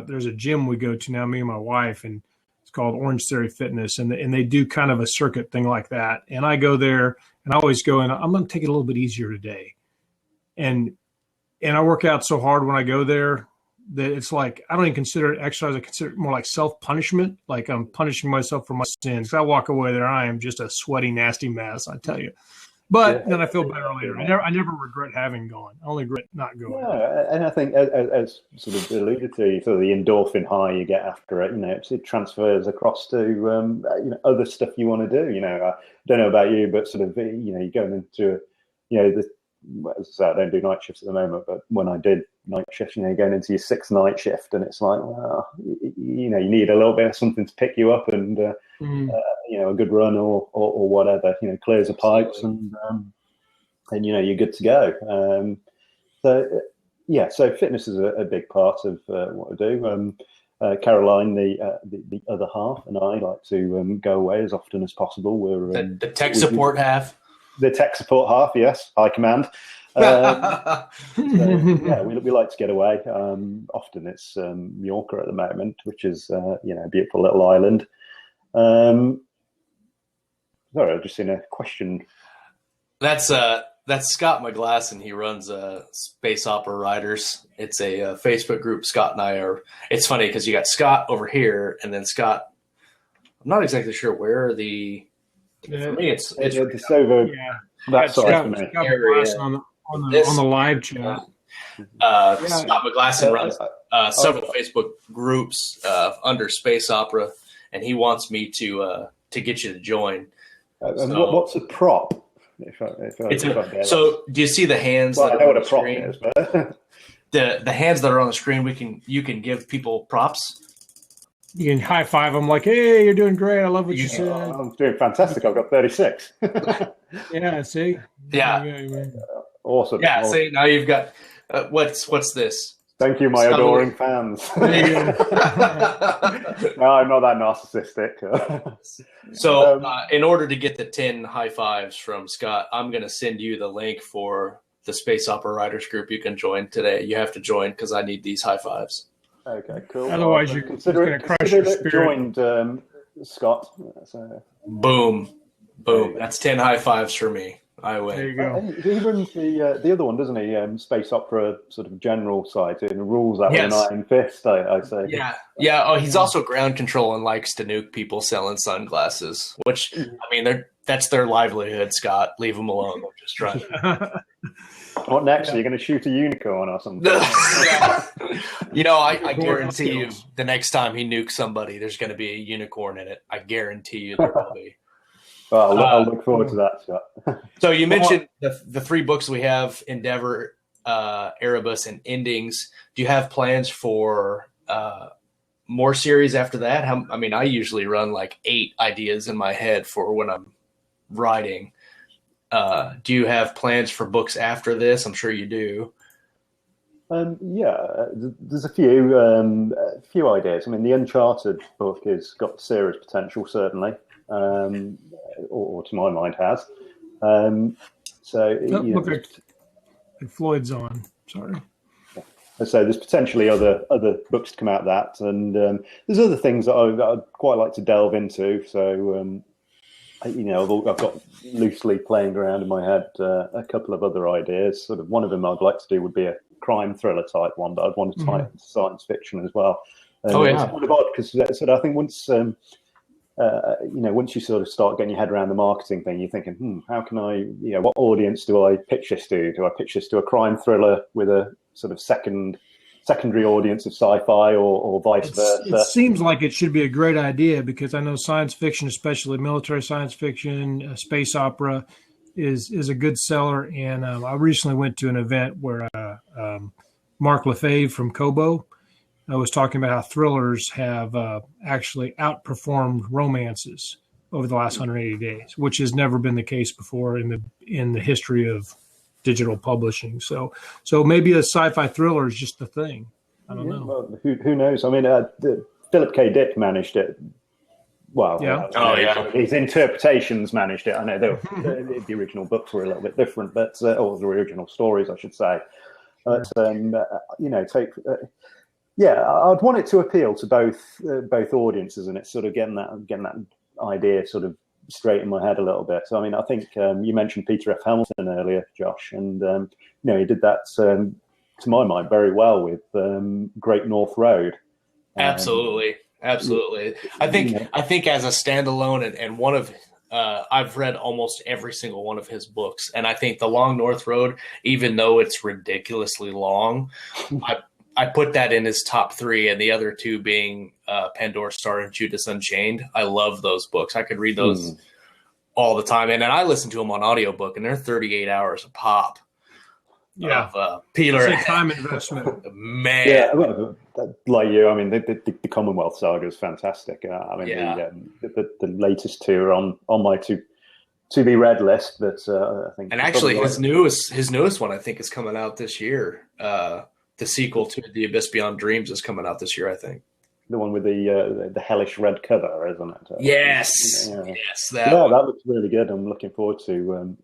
there's a gym we go to now, me and my wife, and it's called Orange Theory Fitness, and they do kind of a circuit thing like that. And I go there, and I always go, and I'm going to take it a little bit easier today. And I work out so hard when I go there that it's like I don't even consider it exercise. I consider it more like self-punishment. Like I'm punishing myself for my sins. I walk away there, I am just a sweaty, nasty mess, I tell you. But then I feel better later. I never regret having gone. I only regret not going. Yeah, and I think as sort of alluded to, sort of the endorphin high you get after it, it transfers across to other stuff you want to do. I don't know about you, but sort of you're going into as I say, I don't do night shifts at the moment, but when I did night shifts, you're going into your 6th night shift, and it's like, well, you need a little bit of something to pick you up, and a good run or whatever, clears the pipes, and you're good to go. So fitness is a big part of what I do. Caroline, the other half, and I like to go away as often as possible. We're the tech support half. The tech support half, yes, high command. We like to get away. Often it's Mallorca at the moment, which is a beautiful little island. Sorry, I've just seen a question. That's Scott McGlasson. He runs Space Opera Riders. It's a Facebook group. Scott and I are. It's funny because you got Scott over here, and then Scott. I'm not exactly sure where the. For me, it's over. Yeah, that's all right for me. On the live chat. Scott McGlasson runs several Facebook groups under Space Opera, and he wants me to get you to join. What's a prop? So do you see the hands? Well, I know what a prop is, but the hands that are on the screen, you can give people props. You can high five them like, "Hey, you're doing great. I love what you said." I'm doing fantastic. I've got 36. Yeah, see. Yeah. Awesome. Yeah. Awesome. See, now you've got what's this? Thank you, my adoring fans. No, I'm not that narcissistic. So, in order to get the 10 high fives from Scott, I'm going to send you the link for the Space Opera Writers group you can join today. You have to join because I need these high fives. Okay, cool. Otherwise, you're going to crush your spirit. Joined Scott. Boom. That's 10 high fives for me. I win. There you go. He runs the other one, doesn't he? Space Opera sort of general site and rules that with an iron fist, I say. Yeah. Oh, he's also ground control and likes to nuke people selling sunglasses, which, I mean, that's their livelihood, Scott. Leave them alone. They're just trying to... What next? Are you going to shoot a unicorn or something? I guarantee you the next time he nukes somebody, there's going to be a unicorn in it. I guarantee you there will be. Well, I'll look forward to that, Scott. So you mentioned the 3 books we have, Endeavor, Erebus, and Endings. Do you have plans for more series after that? I usually run like 8 ideas in my head for when I'm writing. Do you have plans for books after this? I'm sure you do. There's a few ideas. I mean, the Uncharted book has got serious potential, certainly, or to my mind has. Look at Floyd's on. Sorry. So there's potentially other books to come out of that, and there's other things that I'd quite like to delve into. So. I've got loosely playing around in my head a couple of other ideas. Sort of one of them I'd like to do would be a crime thriller type one, but I'd want to tie it into science fiction as well. It's kind of odd because I think once once you sort of start getting your head around the marketing thing, you're thinking, how can I, what audience do I pitch this to? Do I pitch this to a crime thriller with a sort of secondary audience of sci-fi or vice versa? It seems like it should be a great idea, because I know science fiction, especially military science fiction, space opera, is a good seller. And I recently went to an event where Mark Lefebvre from Kobo was talking about how thrillers have actually outperformed romances over the last 180 days, which has never been the case before in the history of digital publishing. So maybe a sci-fi thriller is just the thing. I don't know. Well, who knows? I mean, Philip K. Dick managed it. Well, yeah. His interpretations managed it. I know the original books were a little bit different, but or the original stories, I should say. But I'd want it to appeal to both audiences, and it's sort of getting that idea sort of straight in my head a little bit. So, I mean, I think you mentioned Peter F. Hamilton earlier, Josh, and he did that to my mind very well with Great North Road. Absolutely. I think as a standalone and one of I've read almost every single one of his books, and I think The Long North Road, even though it's ridiculously long, I put that in his top 3, and the other 2 being Pandora's Star and Judas Unchained. I love those books. I could read those all the time. And I listen to them on audiobook, and they're 38 hours a pop. Yeah. Of Peter. It's a time investment. Man. Yeah, well, like you, I mean, the Commonwealth saga is fantastic. I mean, the latest 2 are on my to be read list, but I think. And actually, his newest one, I think, is coming out this year. The sequel to The Abyss Beyond Dreams is coming out this year, I think. The one with the hellish red cover, isn't it? Yes, that looks really good. I'm looking forward to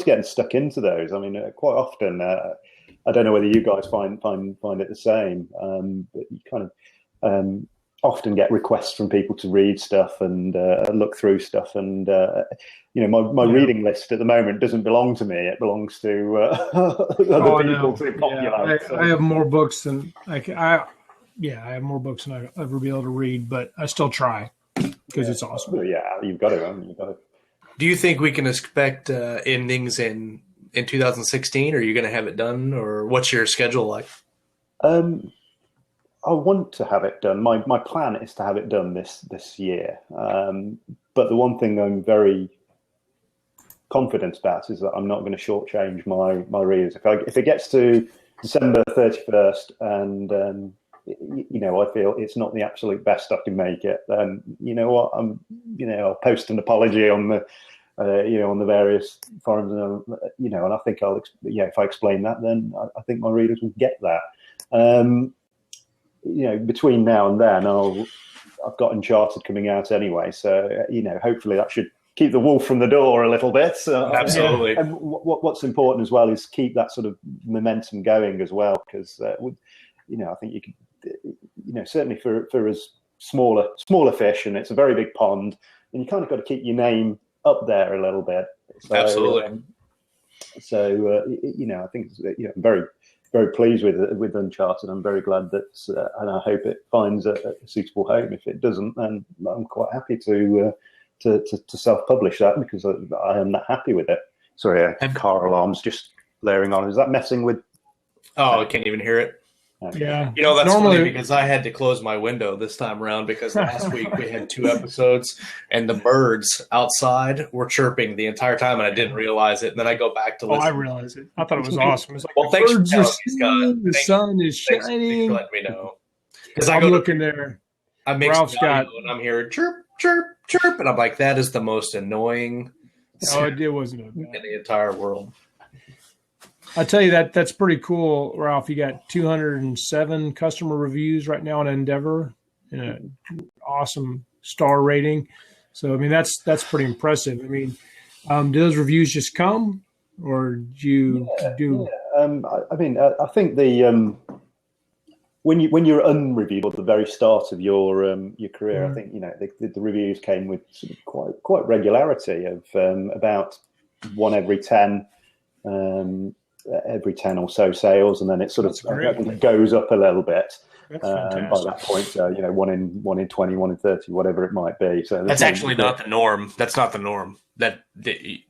getting stuck into those. I mean, quite often, I don't know whether you guys find it the same, but you kind of often get requests from people to read stuff and look through stuff, and my reading list at the moment doesn't belong to me; it belongs to other people to populate. I have more books than I have more books than I'll ever be able to read, but I still try because it's awesome. Well, yeah, you've got to. Do you think we can expect endings in 2016? Are you going to have it done, or what's your schedule like? I want to have it done. My plan is to have it done this year. But the one thing I'm very confident about is that I'm not going to shortchange my readers. If it gets to December 31st and I feel it's not the absolute best I can make it, then you know what, I'll post an apology on the on the various forums, and I think if I explain that, then I think my readers will get that. Between now and then, I've got Uncharted coming out anyway, so hopefully that should keep the wolf from the door a little bit. Absolutely. And what's important as well is keep that sort of momentum going as well, because I think you could, certainly for as smaller fish, and it's a very big pond, and you kind of got to keep your name up there a little bit. So, absolutely. I think I'm very, very pleased with Uncharted. I'm very glad that, and I hope it finds a suitable home. If it doesn't, then I'm quite happy to self-publish that, because I am that happy with it. Sorry, car alarms just layering on. Is that messing with? Oh, I can't even hear it. Yeah. That's normally funny, because I had to close my window this time around because last week we had 2 episodes and the birds outside were chirping the entire time, and I didn't realize it. And then I go back to listen. I realized it. I thought it was awesome. It's like, well, thanks birds for are telling me, Scott. the sun is shining. Thanks for letting me know. Because I'm looking there. I mix audio and I'm hearing chirp, chirp, chirp, and I'm like, that is the most annoying sound it wasn't in the entire world. I tell you, that's pretty cool, Ralph. You got 207 customer reviews right now on Endeavor, and an awesome star rating. So, I mean, that's pretty impressive. I mean, do those reviews just come, or do you do? I think the when you're unreviewed at the very start of your career, I think the reviews came with sort of quite regularity of about 1 every 10. Every 10 or so sales, and then it sort of goes up a little bit. That's by fantastic. that point. You know, one in 20, 1 in 30, whatever it might be. So That's actually not the norm. That's not the norm. That the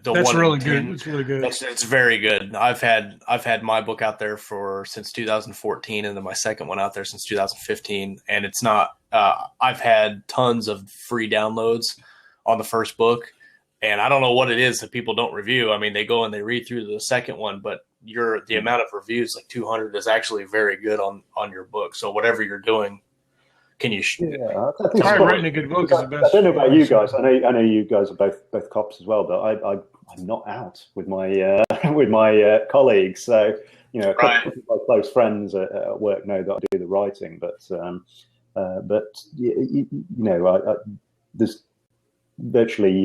That's 1 really in good. 10, That's really good. It's very good. I've had my book out there since 2014, and then my second one out there since 2015. And it's not. I've had tons of free downloads on the first book, and I don't know what it is that people don't review. I mean, they go and they read through the second one, but the amount of reviews, like 200, is actually very good on your book. So whatever you're doing, can you? Yeah, I think writing a good book is the best. I don't know about you guys. I know you guys are both cops as well, but I'm not out with my with my colleagues. So you know, a couple of my close friends at work know that I do the writing, but you know, there's virtually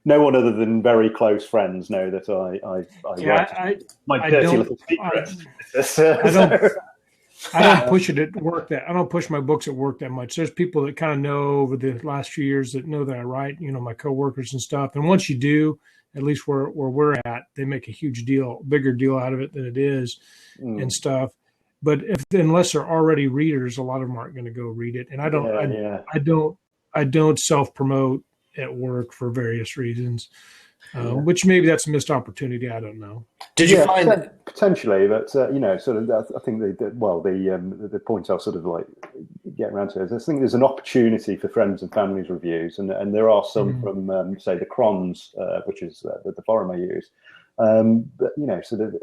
no one other than very close friends know that I write my dirty little secrets. I don't push it at work I don't push my books at work that much. There's people that kind of know over the last few years that know that I write, you know, my coworkers and stuff. And once you do, at least where we're at, they make a bigger deal out of it than it is and stuff. But unless they're already readers, a lot of them aren't going to go read it. And I don't self-promote at work for various reasons. Which maybe that's a missed opportunity. I don't know. Did you find that potentially? But you know, sort of. I think the point I'll sort of like get around to is I think there's an opportunity for friends and families reviews, and there are some from say the Crons, which is the forum I use. But you know, sort of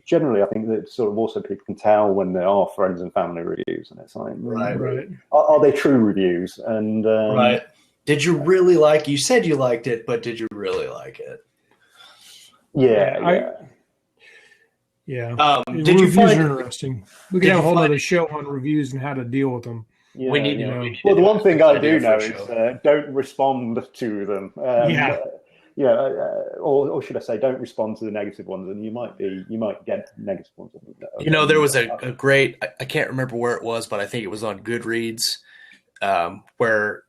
generally, I think that sort of also people can tell when there are friends and family reviews, and it's like, right. Are they true reviews? And right. Did you really like? You said you liked it, but did you really like it? Yeah. Did you find interesting? We could have a whole other show on reviews and how to deal with them. Yeah, we need. Well, the one thing I do know is don't respond to them. Or should I say, don't respond to the negative ones, and you might get negative ones. You know, there was a great. I can't remember where it was, but I think it was on Goodreads, where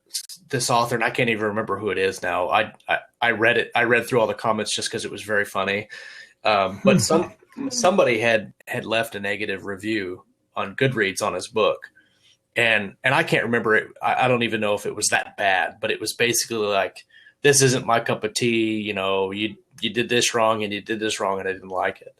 this author, and I can't even remember who it is now. I read it. I read through all the comments just because it was very funny. But somebody had left a negative review on Goodreads on his book, and I can't remember it. I don't even know if it was that bad, but it was basically like, this isn't my cup of tea. You know, you did this wrong and you did this wrong, and I didn't like it.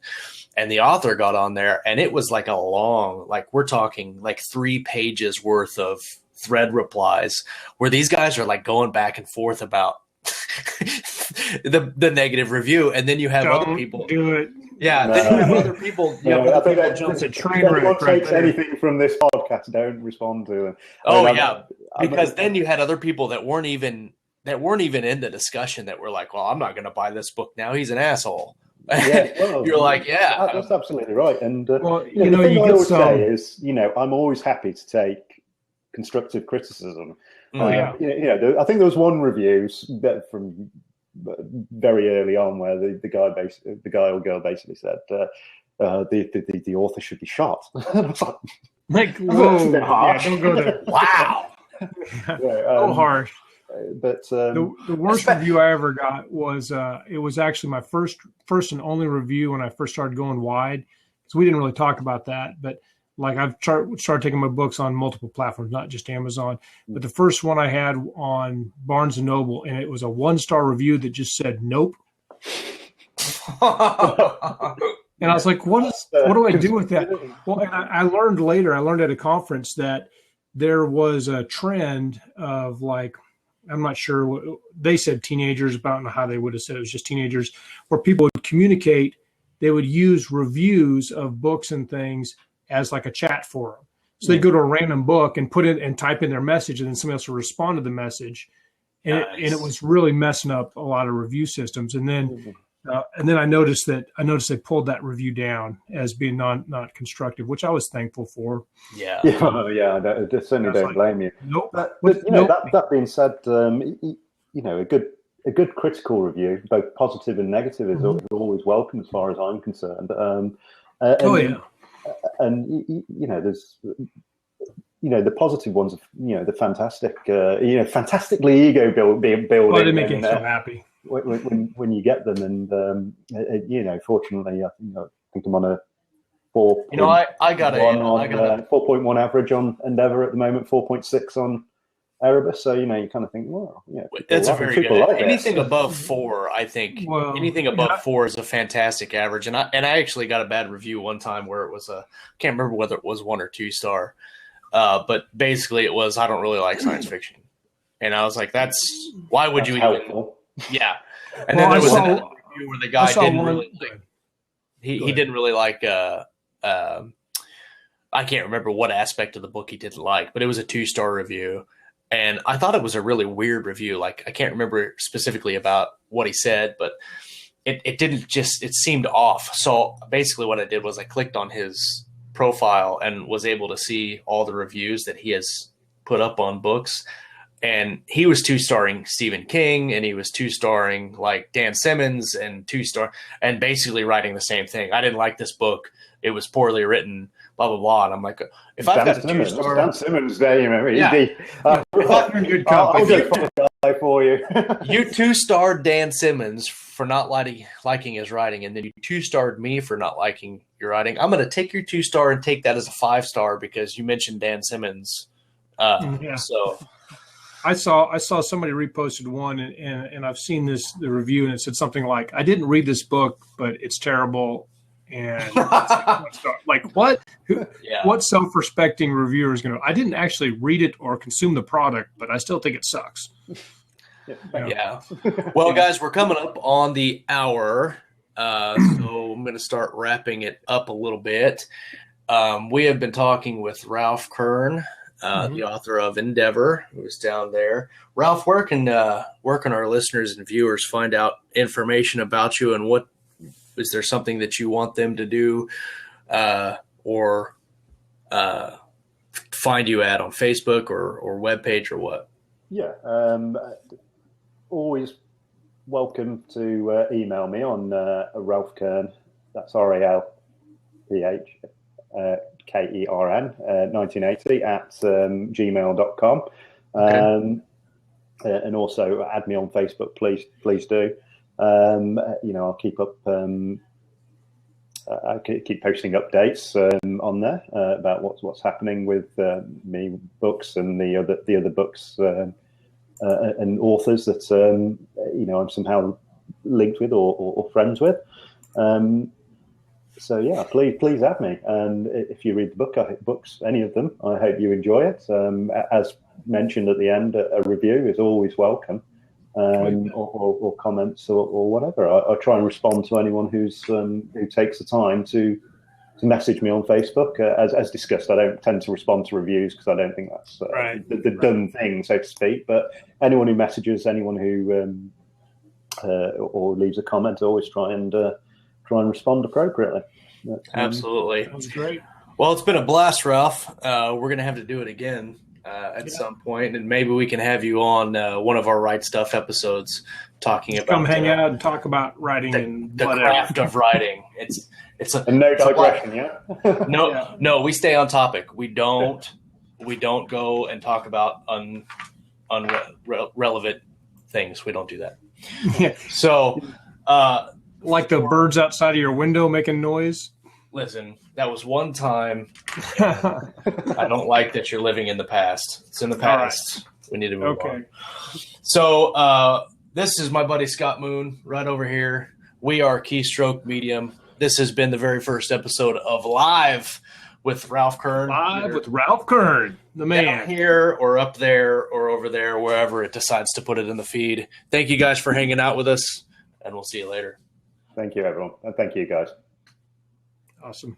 And the author got on there, and it was like a long, like we're talking like 3 pages worth of thread replies where these guys are like going back and forth about the negative review, and then you have other people do it. Yeah, then you have other people. I think that jumps a train wreck. Takes anything from this podcast, don't respond to them. Because then you had other people that weren't even in the discussion that were like, well, I'm not going to buy this book now. He's an asshole. Yeah, well, you're like, yeah, that's absolutely right. And the thing I always say is, I'm always happy to take constructive criticism. I think there was one review from very early on where the guy or girl basically said the author should be shot. Like, whoa, don't go there. Wow. So harsh. But the worst review I ever got was it was actually my first and only review when I first started going wide, because we didn't really talk about that. But like I've started taking my books on multiple platforms, not just Amazon. But the first one I had on Barnes and Noble, and it was a 1-star review that just said nope. And I was like, what do I do with that? Well, and I learned later. I learned at a conference that there was a trend of like, I'm not sure what they said, teenagers, but I don't know how they would have said it was just teenagers, where people would communicate. They would use reviews of books and things as like a chat forum. So they'd go to a random book and put it and type in their message, and then somebody else would respond to the message. And, it was really messing up a lot of review systems. And then I noticed they pulled that review down as being not constructive, which I was thankful for. I certainly don't blame you. Nope. But that being said, a good critical review, both positive and negative, is always welcome as far as I'm concerned. And there's the positive ones, the fantastic, fantastically ego building. Oh, they make me so happy when you get them, and fortunately, I think I'm on 4. I got a 4.1 average on Endeavour at the moment, 4.6 on Erebus. So, you kind of think, well, yeah, it's a very good. Like anything above 4, I think. Well, anything above 4 is a fantastic average. And I actually got a bad review one time where it was can't remember whether it was 1 or 2 star, but basically it was, I don't really like science fiction, and I was like, why would you helpful. even? Yeah. And then there was another review where the guy didn't really like. He didn't really like. I can't remember what aspect of the book he didn't like, but it was a 2-star review. And I thought it was a really weird review. Like, I can't remember specifically about what he said, but it seemed off. So basically what I did was I clicked on his profile and was able to see all the reviews that he has put up on books. And he was 2-starring Stephen King, and he was 2-starring like Dan Simmons, and 2-star, and basically writing the same thing. I didn't like this book. It was poorly written, blah, blah, blah. And I'm like, if I've got a 2-star. Dan Simmons there, you remember? Yeah. You're in good company. I'll for you. You 2-starred Dan Simmons for not liking his writing, and then you 2-starred me for not liking your writing. I'm going to take your 2-star and take that as a 5-star because you mentioned Dan Simmons. So I saw somebody reposted one, and I've seen the review, and it said something like, "I didn't read this book, but it's terrible." And like what? What self-respecting reviewer is going to? I didn't actually read it or consume the product, but I still think it sucks. Yeah. Well, guys, we're coming up on the hour, so I'm going to start wrapping it up a little bit. We have been talking with Ralph Kern, the author of Endeavor, who is down there. Ralph, where can our listeners and viewers find out information about you, and what is there something that you want them to do or find you at on Facebook or webpage or what? Yeah, always welcome to email me on Ralph Kern. That's RALPH KERN 1980 at gmail.com. Okay. And also add me on Facebook, please do. I'll keep up. I keep posting updates on there about what's happening with me books and the other books and authors that I'm somehow linked with or friends with. So yeah, please add me. And if you read the books, any of them, I hope you enjoy it. As mentioned at the end, a review is always welcome, or comments or whatever. I try and respond to anyone who takes the time to message me on Facebook. As discussed, I don't tend to respond to reviews because I don't think that's the done thing, so to speak. But anyone who messages, anyone who or leaves a comment, I always try and respond appropriately. Absolutely. That's great. Well, it's been a blast, Ralph. We're going to have to do it again at some point, and maybe we can have you on one of our Write Stuff episodes talking about come hang out and talk about writing and the craft of writing. It's no digression, yeah. No, we stay on topic. We don't go and talk about relevant things. We don't do that. Yeah. So. Like the birds outside of your window making noise? Listen, that was one time. I don't like that you're living in the past. It's in the past. Right. We need to move on. So this is my buddy Scott Moon right over here. We are Keystroke Medium. This has been the very first episode of Live with Ralph Kern. Live with Ralph Kern, the man. Down here or up there or over there, wherever it decides to put it in the feed. Thank you guys for hanging out with us, and we'll see you later. Thank you, everyone. And thank you, guys. Awesome.